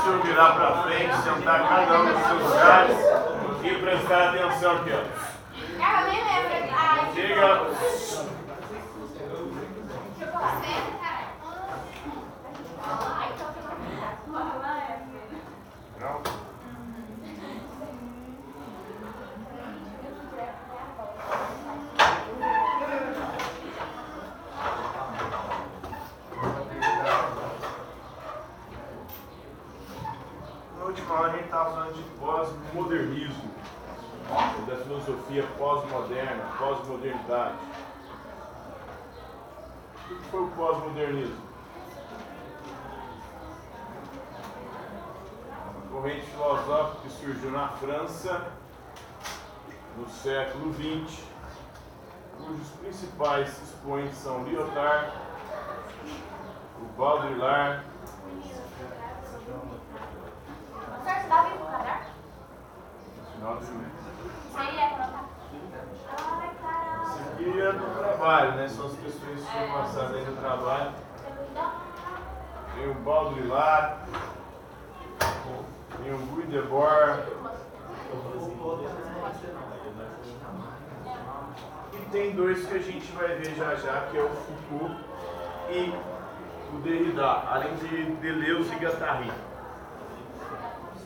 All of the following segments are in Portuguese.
fácil virar para frente, sentar cada um nos seus lugares e prestar atenção aqui, ó. Chega. Não? Na última aula a gente estava falando de pós-modernismo, da filosofia pós-moderna, pós-modernidade. O que foi o pós-modernismo? Corrente filosófica que surgiu na França no século XX, cujos principais expoentes são Lyotard, o Baudrillard. O senhor está vivo, cara? Final do mês. Você ia colocar? Ai, caramba. Isso aqui é do trabalho, né? São as questões que foram passadas aí no trabalho. Tem o Baudrillard, tem o Guy Debord. E tem dois que a gente vai ver já já, que é o Foucault e o Derrida, além de Deleuze e Guattari.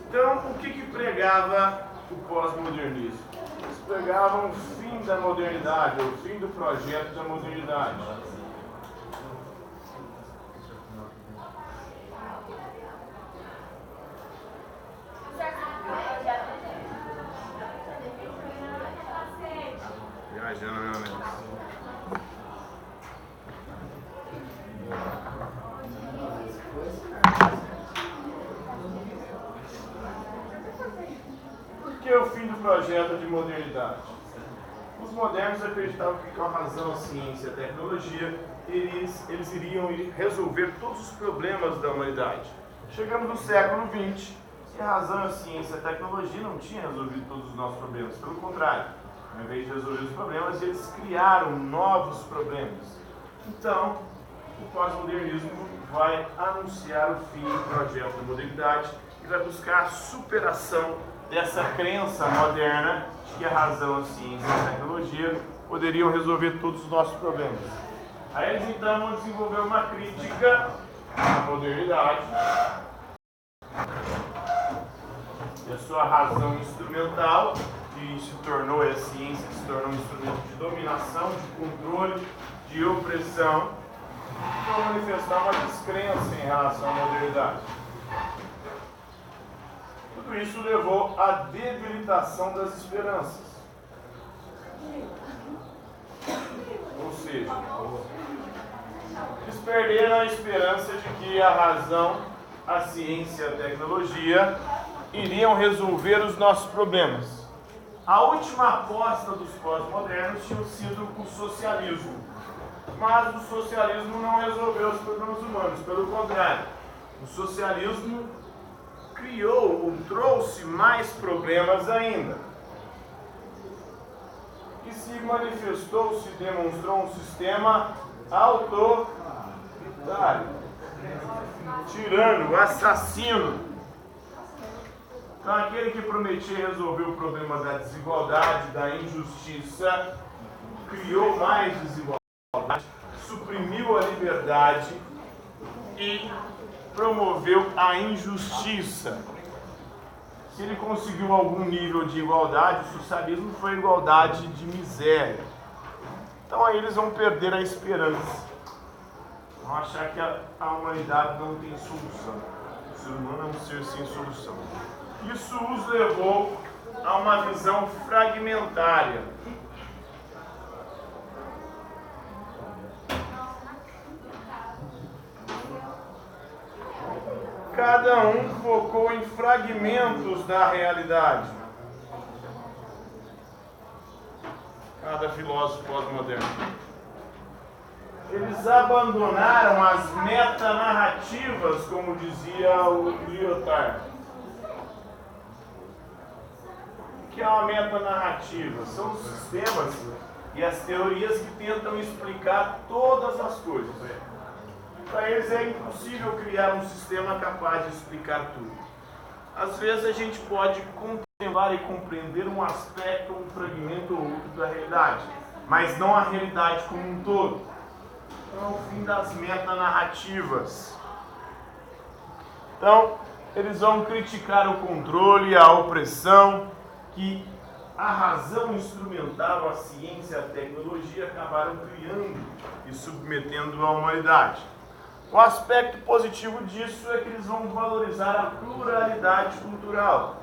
Então, o que pregava o pós-modernismo? Eles pregavam o fim da modernidade, o fim do projeto da modernidade. Viajando realmente. Por que o fim do projeto de modernidade? Os modernos acreditavam que com a razão, a ciência e a tecnologia, eles iriam resolver todos os problemas da humanidade. Chegamos no século XX e a razão, a ciência e a tecnologia não tinham resolvido todos os nossos problemas. Pelo contrário, ao invés de resolver os problemas, eles criaram novos problemas. Então, o pós-modernismo vai anunciar o fim do projeto da modernidade e vai buscar a superação dessa crença moderna de que a razão, a ciência e a tecnologia poderiam resolver todos os nossos problemas. Aí eles então vão desenvolver uma crítica à modernidade e a sua razão instrumental, que se tornou, a ciência que se tornou um instrumento de dominação, de controle, de opressão, para manifestar uma descrença em relação à modernidade. Tudo isso levou à debilitação das esperanças. Ou seja, eles perderam a esperança de que a razão, a ciência e a tecnologia iriam resolver os nossos problemas. A última aposta dos pós-modernos tinha sido o socialismo. Mas o socialismo não resolveu os problemas humanos, pelo contrário. O socialismo criou ou trouxe mais problemas ainda. E se manifestou, se demonstrou um sistema autoritário, tirano, assassino. Então, aquele que prometia resolver o problema da desigualdade, da injustiça, criou mais desigualdade, suprimiu a liberdade e promoveu a injustiça. Se ele conseguiu algum nível de igualdade, o socialismo foi igualdade de miséria. Então aí eles vão perder a esperança. Vão achar que a humanidade não tem solução. O ser humano é um ser sem solução. Isso os levou a uma visão fragmentária. Cada um focou em fragmentos da realidade. Cada filósofo pós-moderno. Eles abandonaram as metanarrativas, como dizia o Lyotard. O que é uma metanarrativa? São os sistemas e as teorias que tentam explicar todas as coisas. Para eles é impossível criar um sistema capaz de explicar tudo. Às vezes a gente pode contemplar e compreender um aspecto, um fragmento ou outro da realidade, mas não a realidade como um todo. Então, é o fim das metanarrativas. Então, eles vão criticar o controle, a opressão, que a razão instrumental, a ciência, a tecnologia acabaram criando e submetendo à humanidade. O aspecto positivo disso é que eles vão valorizar a pluralidade cultural.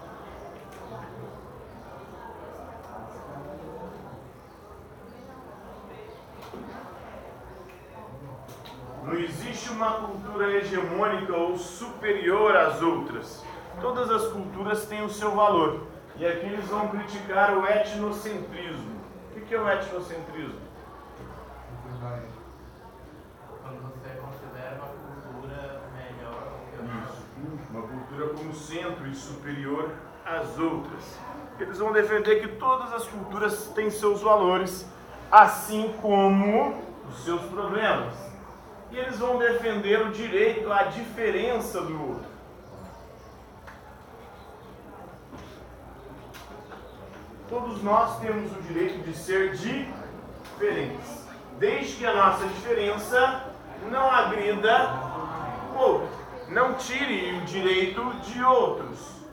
Não existe uma cultura hegemônica ou superior às outras. Todas as culturas têm o seu valor. E aqui eles vão criticar o etnocentrismo. O que é o etnocentrismo? Quando você considera uma cultura melhor que a outra. Isso, uma cultura como centro e superior às outras. Eles vão defender que todas as culturas têm seus valores, assim como os seus problemas. E eles vão defender o direito à diferença do outro. Todos nós temos o direito de ser diferentes, desde que a nossa diferença não agrida o outro, não tire o direito de outros.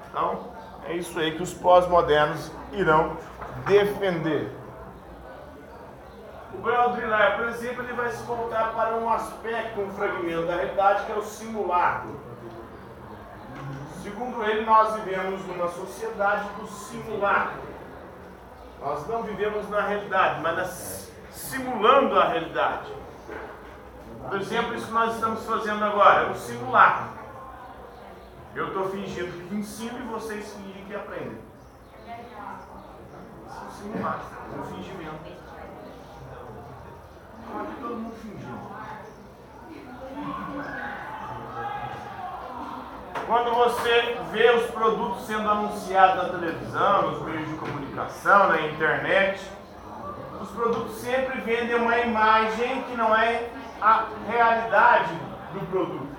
Então, é isso aí que os pós-modernos irão defender. O Baudrillard, por exemplo, ele vai se voltar para um aspecto, um fragmento da realidade, que é o simulacro. Segundo ele, nós vivemos numa sociedade do simulacro. Nós não vivemos na realidade, mas simulando a realidade. Por exemplo, isso que nós estamos fazendo agora, é um simulacro. Eu estou fingindo que ensino e vocês fingem que aprendem. Isso é um simulacro, é um fingimento. Então aqui todo mundo fingindo. Quando você vê os produtos sendo anunciados na televisão, nos meios de comunicação, na internet, os produtos sempre vendem uma imagem que não é a realidade do produto.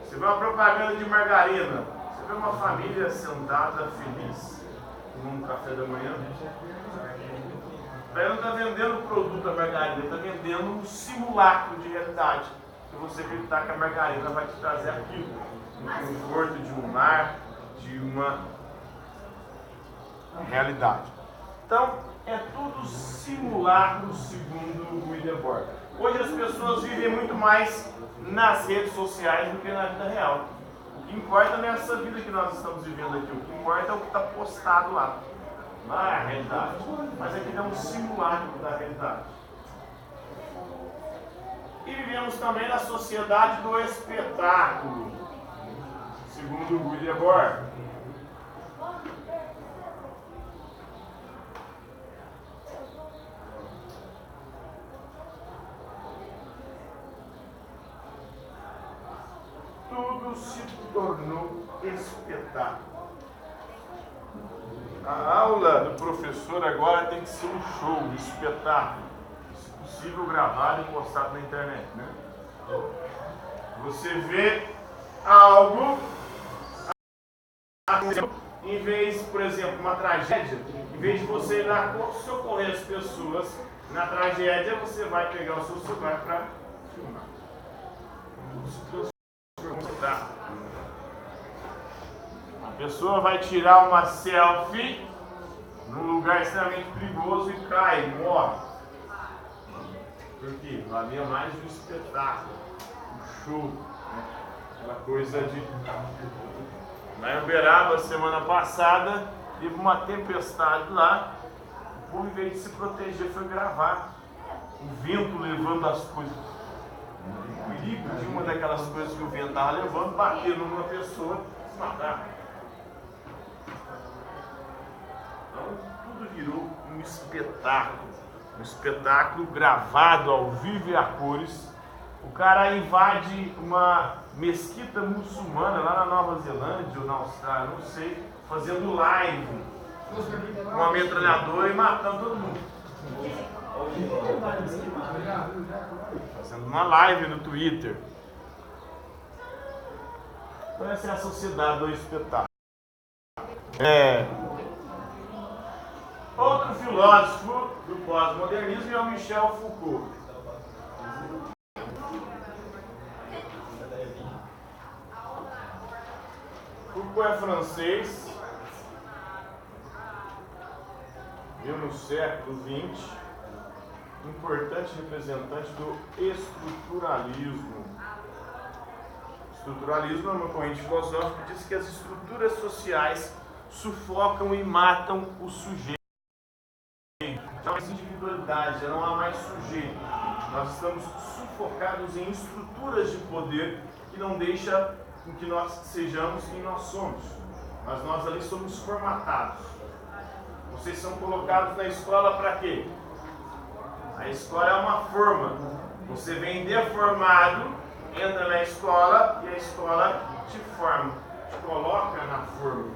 Você vê uma propaganda de margarina, você vê uma família sentada, feliz, tomando um café da manhã. Ela não está vendendo o produto da margarina, está vendendo um simulacro de realidade. Se você acreditar que a margarina vai te trazer aquilo, um conforto de um lar, de uma realidade. Então, é tudo simulacro, segundo William Burke. Hoje as pessoas vivem muito mais nas redes sociais do que na vida real. O que importa nessa vida que nós estamos vivendo aqui, o que importa é o que está postado lá. Não é a realidade, mas aqui é um simulacro da realidade. E vivemos também na sociedade do espetáculo, segundo William Burke. Tudo se tornou espetáculo. A aula do professor agora tem que ser um show, um espetáculo. Se possível, gravado e postado na internet, né? Você vê algo, em vez, por exemplo, uma tragédia, em vez de você ir lá socorrer as pessoas na tragédia, você vai pegar o seu celular para filmar. A pessoa vai tirar uma selfie num lugar extremamente perigoso e cai, morre. Porque lá havia mais um espetáculo, um show, né? Aquela coisa de... Na Uberaba, semana passada, teve uma tempestade lá, o povo, em vez de se proteger, foi gravar o vento levando as coisas. O perigo de uma daquelas coisas que o vento estava levando, bater numa pessoa e matar. Então, tudo virou um espetáculo gravado ao vivo e a cores. O cara invade uma mesquita muçulmana lá na Nova Zelândia ou na Austrália, não sei, fazendo live com uma metralhadora e matando todo mundo. Fazendo uma live no Twitter. Então essa é a sociedade do espetáculo. Outro filósofo do pós-modernismo é o Michel Foucault. Foucault é francês, viu no século XX, importante representante do estruturalismo. Estruturalismo é uma corrente filosófica que diz que as estruturas sociais sufocam e matam o sujeito. Já não há mais individualidade, já não há mais sujeito. Nós estamos sufocados em estruturas de poder que não deixa com que nós sejamos quem nós somos. Mas nós ali somos formatados. Vocês são colocados na escola para quê? A escola é uma forma. Você vem deformado, entra na escola e a escola te forma, te coloca na forma.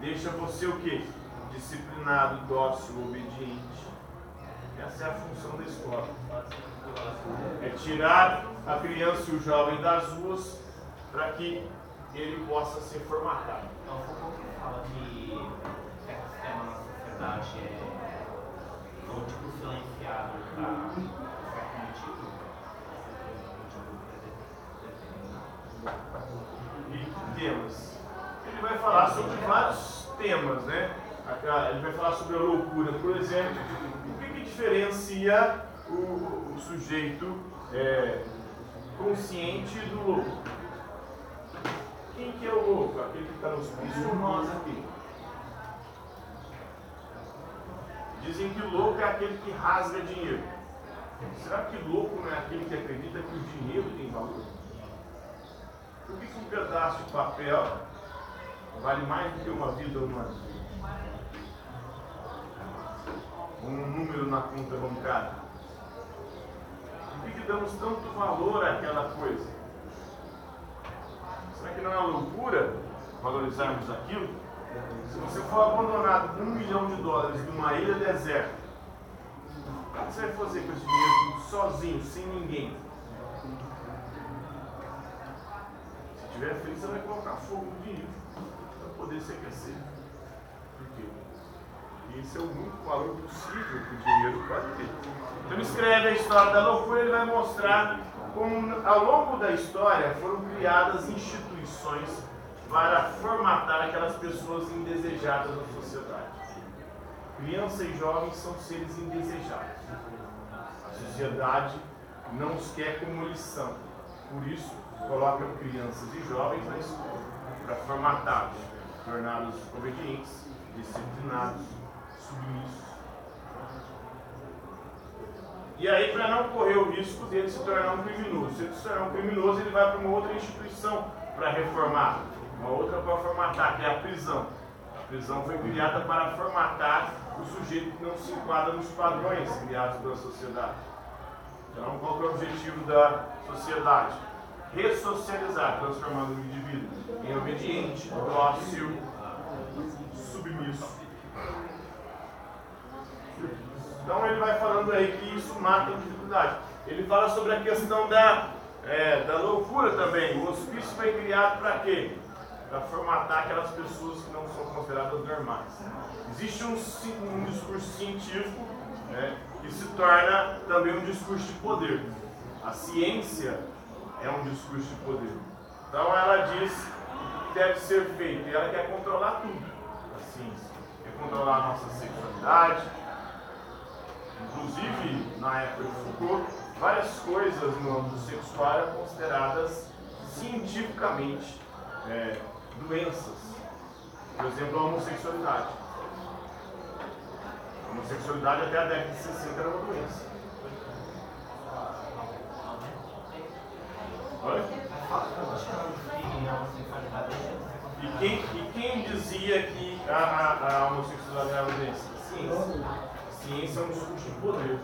Deixa você o quê? Disciplinado, dócil, obediente. Essa é a função da escola. É tirar a criança e o jovem das ruas para que ele possa ser formatado. Então, Foucault que fala que o ecossistema na sociedade é um tipo silenciado para certo motivo. E temas. Ele vai falar sobre vários temas, né? Ele vai falar sobre a loucura, por exemplo. O que diferencia o sujeito consciente do louco? Quem que é o louco? Aquele que está no hospício ou nós aqui? Dizem que louco é aquele que rasga dinheiro. Será que louco não é aquele que acredita que o dinheiro tem valor? Por que um pedaço de papel vale mais do que uma vida humana? Um número na conta bancária. Por que damos tanto valor àquela coisa? Será que não é uma loucura valorizarmos aquilo? Se você for abandonado com $1 milhão numa ilha deserta, o que você vai fazer com esse dinheiro sozinho, sem ninguém? Se estiver feliz, você vai colocar fogo no dinheiro para poder se aquecer. Por quê? Porque esse é o único valor possível que o dinheiro pode ter. Então ele escreve a história da loucura e ele vai mostrar como ao longo da história foram criadas instituições para formatar aquelas pessoas indesejadas na sociedade. Criança e jovens são seres indesejados. A sociedade não os quer como eles são. Por isso, coloca crianças e jovens na escola para formatá-los, torná-los obedientes, disciplinados, submissos. E aí, para não correr o risco dele se tornar um criminoso. Se ele se tornar um criminoso, ele vai para uma outra instituição para reformar, uma outra para formatar, que é a prisão. A prisão foi criada para formatar o sujeito que não se enquadra nos padrões criados pela sociedade. Então, qual que é o objetivo da sociedade? Ressocializar, transformando o indivíduo em obediente, dócil, submisso. Então ele vai falando aí que isso mata a individualidade. Ele fala sobre a questão da loucura também. O hospício foi criado para quê? Para formatar aquelas pessoas que não são consideradas normais. Existe um discurso científico, né, que se torna também um discurso de poder. A ciência é um discurso de poder. Então ela diz o que deve ser feito. E ela quer controlar tudo. A ciência quer controlar a nossa sexualidade. Inclusive, na época de Foucault, várias coisas no âmbito sexual eram consideradas cientificamente doenças. Por exemplo, a homossexualidade. A homossexualidade até a década de 60 era uma doença. Oi? E quem dizia que a homossexualidade era uma doença? Ciência. Ciência é um discurso de poder.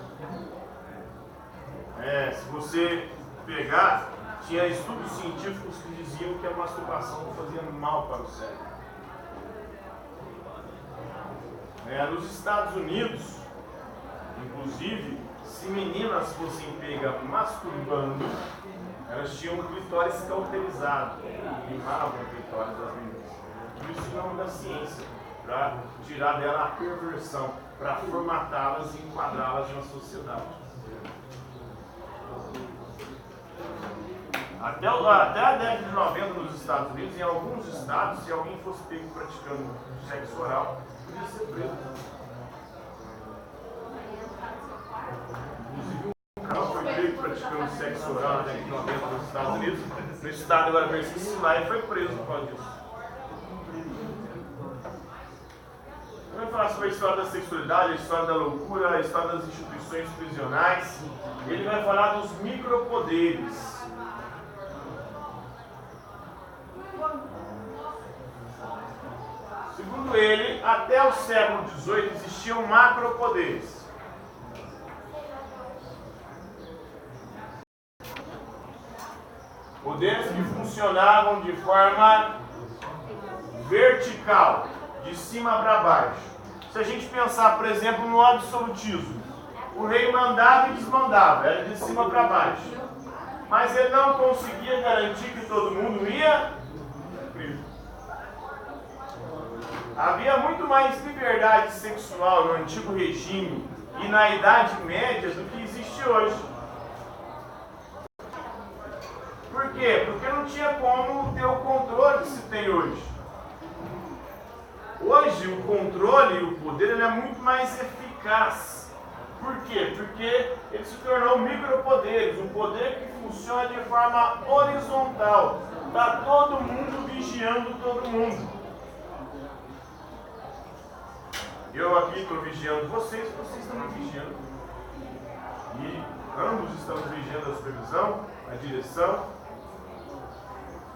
Se você pegar, tinha estudos científicos que diziam que a masturbação fazia mal para o cérebro. Nos Estados Unidos, inclusive, se meninas fossem pegas masturbando, elas tinham um clitóris cauterizado, limavam o clitóris das meninas. Por isso, em nome da ciência, para tirar dela a perversão, para formatá-las e enquadrá-las na sociedade. Até a década de 90 nos Estados Unidos, em alguns estados, se alguém fosse pego praticando sexo oral, podia ser preso. Inclusive, um canal foi pego praticando sexo oral na década de 90 nos Estados Unidos, no estado agora versículo lá, e foi preso por causa disso. Eu vou falar sobre a história da sexualidade, a história da loucura, a história das instituições prisionais. Ele vai falar dos micropoderes. Segundo ele, até o século XVIII existiam macropoderes. Poderes que funcionavam de forma vertical, de cima para baixo. Se a gente pensar, por exemplo, no absolutismo, o rei mandava e desmandava, era de cima para baixo. Mas ele não conseguia garantir que todo mundo ia cumprir. Havia muito mais liberdade sexual no antigo regime e na Idade Média do que existe hoje. Por quê? Porque não tinha como ter o controle que se tem hoje. Hoje o controle e o poder ele é muito mais eficaz. Por quê? Porque ele se tornou micropoderes, um poder que funciona de forma horizontal. Está todo mundo vigiando todo mundo. Eu aqui estou vigiando vocês estão me vigiando. E ambos estamos vigiando a supervisão, a direção.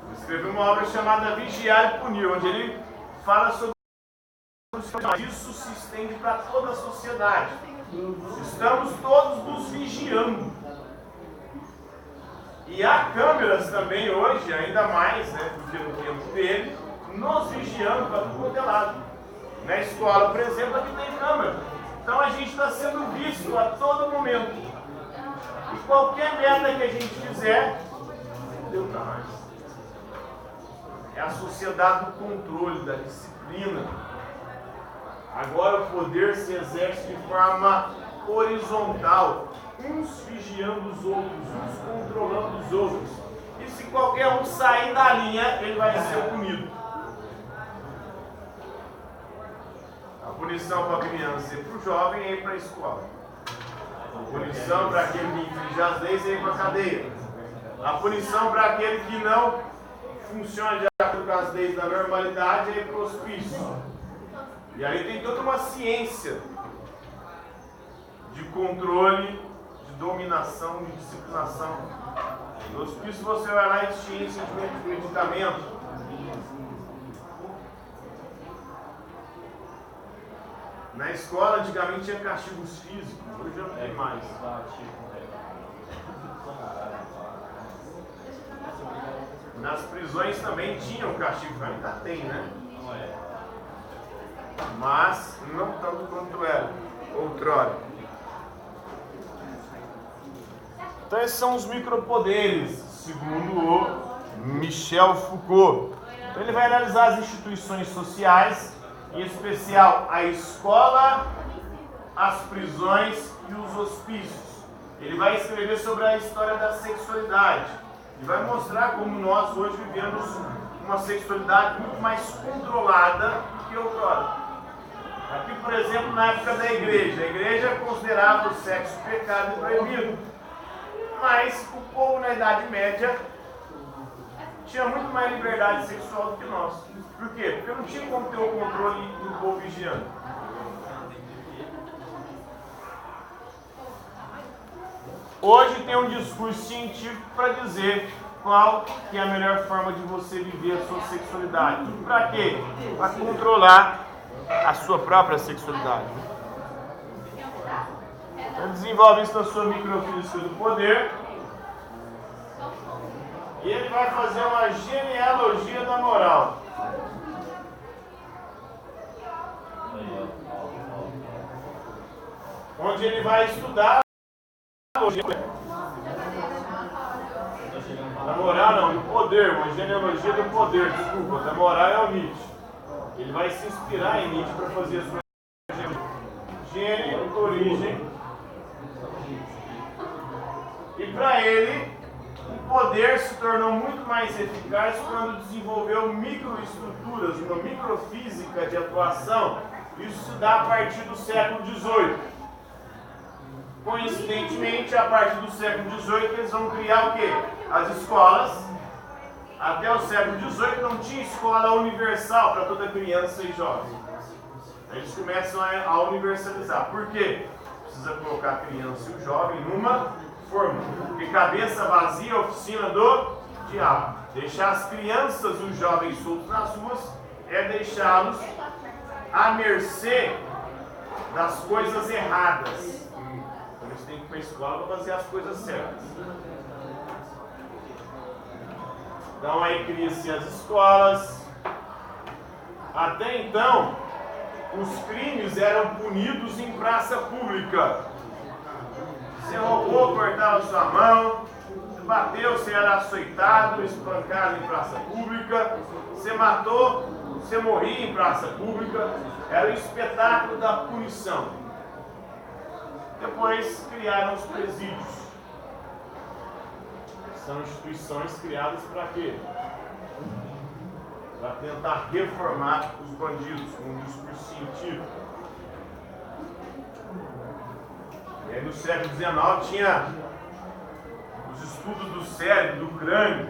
Eu escrevi uma obra chamada Vigiar e Punir, onde ele fala sobre isso se estende para toda a sociedade. Estamos todos nos vigiando. E há câmeras também hoje, ainda mais, do que no tempo dele, nos vigiando para tudo quanto é lado. Na escola, por exemplo, aqui tem câmera. Então a gente está sendo visto a todo momento. E qualquer merda que a gente fizer, deu para nós. É a sociedade do controle, da disciplina. Agora o poder se exerce de forma horizontal, uns vigiando os outros, uns controlando os outros. E se qualquer um sair da linha, ele vai ser punido. A punição para a criança e para o jovem é ir para a escola. A punição para aquele que infringe as leis é ir para a cadeia. A punição para aquele que não funciona de acordo com as leis da normalidade é ir para o hospício. E aí tem toda uma ciência de controle, de dominação, de disciplinação. No hospício você vai lá e te ensina de medicamento. Na escola antigamente tinha castigos físicos, hoje não tem mais. Nas prisões também tinham castigo, ainda tem, né? Mas não tanto quanto era outrora. Então esses são os micropoderes, segundo o Michel Foucault. Então ele vai analisar as instituições sociais, em especial a escola, as prisões e os hospícios. Ele vai escrever sobre a história da sexualidade e vai mostrar como nós hoje vivemos uma sexualidade muito mais controlada do que outrora. Aqui, por exemplo, na época da igreja, a igreja considerava o sexo pecado e proibido. Mas o povo na Idade Média tinha muito mais liberdade sexual do que nós. Por quê? Porque não tinha como ter o controle do povo vigiando. Hoje tem um discurso científico para dizer qual que é a melhor forma de você viver a sua sexualidade. Para quê? Para controlar a sua própria sexualidade. Então desenvolve isso na sua microfísica do poder. E ele vai fazer uma genealogia da moral. Onde ele vai estudar hoje. Da moral não, do poder, uma genealogia do poder, desculpa, da moral é o Nietzsche. Ele vai se inspirar em Nietzsche para fazer a sua gênero, origem. E para ele, o poder se tornou muito mais eficaz quando desenvolveu microestruturas, uma microfísica de atuação. Isso se dá a partir do século XVIII. Coincidentemente, a partir do século XVIII, eles vão criar o quê? As escolas. Até o século XVIII não tinha escola universal para toda criança e jovem. Eles começam a universalizar. Por quê? Precisa colocar a criança e o jovem numa forma. Porque cabeça vazia é a oficina do diabo. Deixar as crianças e os jovens soltos nas ruas é deixá-los à mercê das coisas erradas. Então eles têm que ir para a escola para fazer as coisas certas. Então aí cria-se as escolas. Até então, os crimes eram punidos em praça pública. Você roubou, cortava sua mão. Você bateu, você era açoitado, espancado em praça pública. Você matou, você morria em praça pública. Era o espetáculo da punição. Depois criaram os presídios. São instituições criadas para quê? Para tentar reformar os bandidos com um discurso científico. E aí no século XIX tinha os estudos do cérebro, do crânio.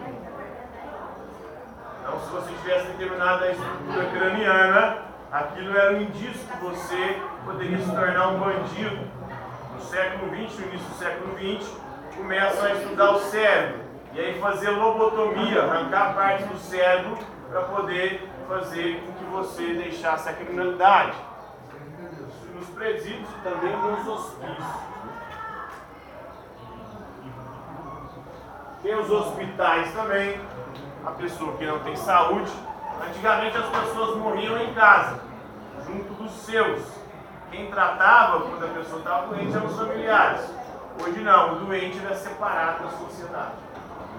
Então se você tivesse determinada estrutura craniana, aquilo era um indício que você poderia se tornar um bandido. No século XX, no início do século XX, começam a estudar o cérebro. E aí fazer lobotomia, arrancar parte do cérebro para poder fazer com que você deixasse a criminalidade. Nos presídios e também nos hospícios. Tem os hospitais também, a pessoa que não tem saúde. Antigamente as pessoas morriam em casa, junto dos seus. Quem tratava quando a pessoa estava doente eram os familiares. Hoje não, o doente é separado da sociedade.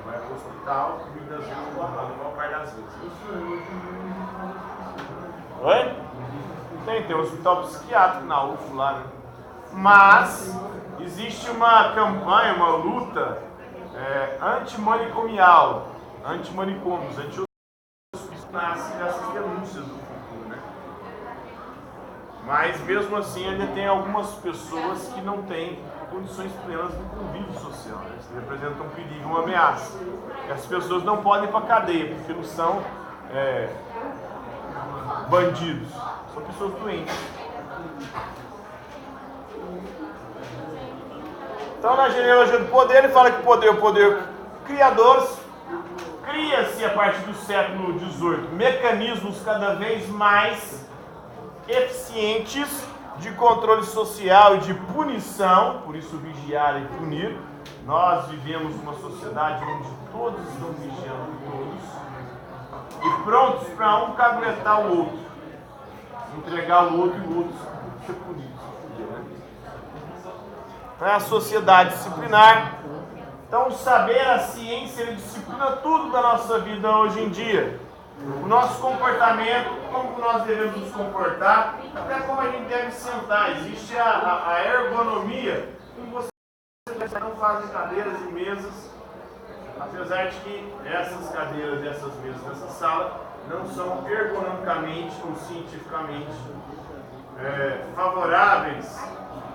Vai para o hospital, muitas vezes não vai, não parte das vezes. Oi? Tem um hospital psiquiátrico na UFO lá, né? Mas existe uma campanha, uma luta antimanicomial, antimanicômios, anti-hospícios, nasce dessas denúncias do futuro, né? Mas mesmo assim ainda tem algumas pessoas que não têm condições plenas do convívio social, né? Isso representa um perigo, uma ameaça. E as pessoas não podem ir para a cadeia, porque não são bandidos, são pessoas doentes. Então na genealogia do poder ele fala que o poder criador, cria-se a partir do século XVIII mecanismos cada vez mais eficientes de controle social e de punição, por isso vigiar e punir. Nós vivemos uma sociedade onde todos estão vigiando todos e prontos para um caguetar o outro, entregar o outro e o outro ser punido. É a sociedade disciplinar. Então o saber, a ciência, ele disciplina tudo da nossa vida hoje em dia. O nosso comportamento, como nós devemos nos comportar, até como a gente deve sentar. Existe a ergonomia, como você não fazem cadeiras e mesas, apesar de que essas cadeiras e essas mesas nessa sala não são ergonomicamente ou cientificamente favoráveis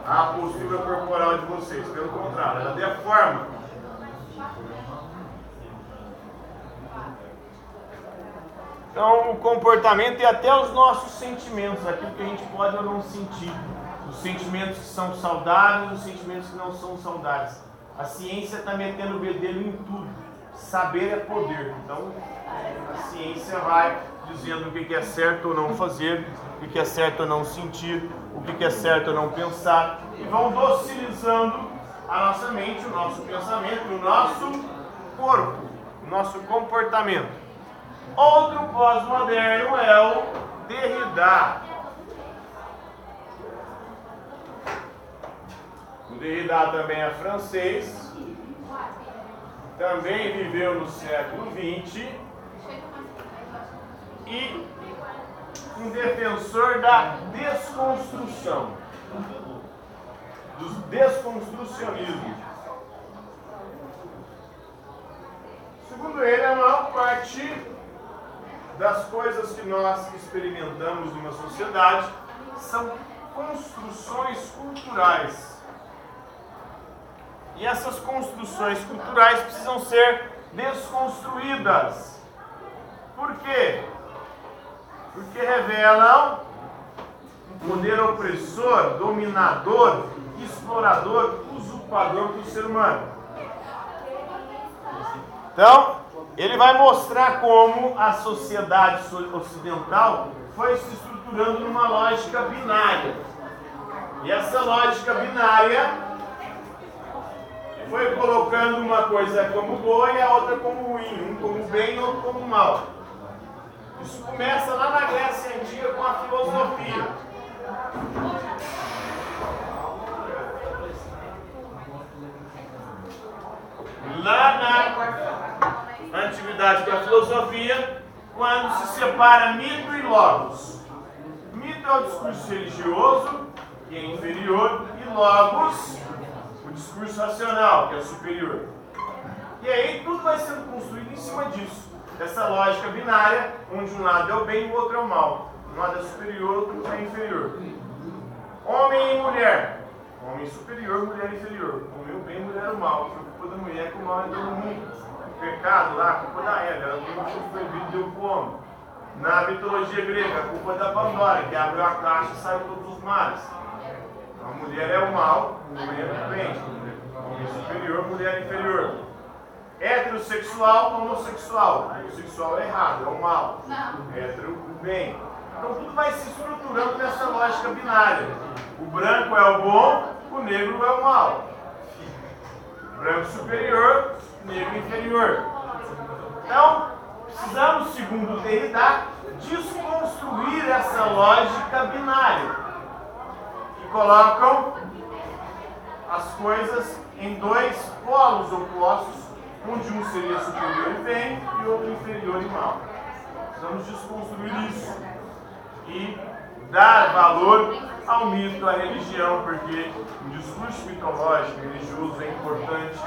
à postura corporal de vocês. Pelo contrário, ela deforma. Então, o comportamento e até os nossos sentimentos, aquilo que a gente pode ou não sentir. Os sentimentos que são saudáveis, os sentimentos que não são saudáveis. A ciência está metendo o bedelho em tudo. Saber é poder. Então, a ciência vai dizendo o que é certo ou não fazer, o que é certo ou não sentir, o que é certo ou não pensar. E vão docilizando a nossa mente, o nosso pensamento, o nosso corpo, o nosso comportamento. Outro pós-moderno é o Derrida. O Derrida também é francês, também viveu no século XX e um defensor da desconstrução, dos desconstrucionismos. Segundo ele, a maior parte das coisas que nós experimentamos numa sociedade são construções culturais. E essas construções culturais precisam ser desconstruídas. Por quê? Porque revelam um poder opressor, dominador, explorador, usurpador do ser humano. Então, ele vai mostrar como a sociedade ocidental foi se estruturando numa lógica binária. E essa lógica binária foi colocando uma coisa como boa e a outra como ruim, um como bem e outro como mal. Isso começa lá na Grécia Antiga com a filosofia. Lá na antiguidade da filosofia, quando se separa mito e logos. Mito é o discurso religioso, que é inferior, e logos, o discurso racional, que é superior. E aí tudo vai sendo construído em cima disso, dessa lógica binária, onde um lado é o bem e o outro é o mal. Um lado é superior, o outro é inferior. Homem e mulher. Homem superior, mulher inferior. Homem o bem, mulher o mal. Foi culpa da mulher que o mal é todo mundo. O pecado lá, a culpa da Eva. Ela tem um tipo proibido deu pro homem. Na mitologia grega, a culpa é da Pandora, que abriu a caixa e saiu todos os males. A mulher é o mal, o homem é o bem. Homem superior, mulher inferior. Heterossexual, homossexual. Homossexual é errado, é o mal. Hétero, o bem. Então tudo vai se estruturando nessa lógica binária. O branco é o bom, o negro é o mal. Branco superior, negro inferior. Então, precisamos, segundo Derrida, desconstruir essa lógica binária. Que colocam as coisas em dois polos opostos, onde um seria superior e bem e outro inferior e mal. Precisamos desconstruir isso e dar valor ao mito, à religião, porque o discurso mitológico e religioso é importante,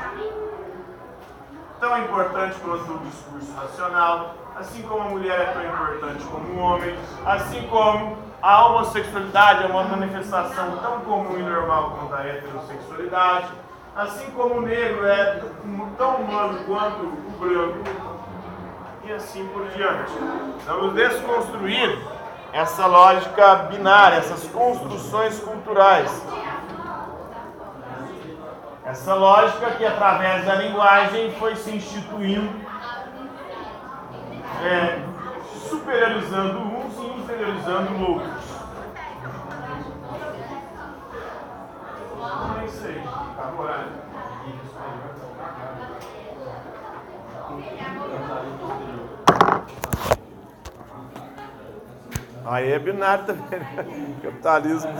tão importante quanto o discurso racional, assim como a mulher é tão importante como o homem, assim como a homossexualidade é uma manifestação tão comum e normal quanto a heterossexualidade, assim como o negro é tão humano quanto o branco, e assim por diante. Vamos desconstruir essa lógica binária, essas construções culturais. Essa lógica que através da linguagem foi se instituindo, superiorizando uns e inferiorizando outros. É isso aí, agora. Aí é binário também, né? Capitalismo.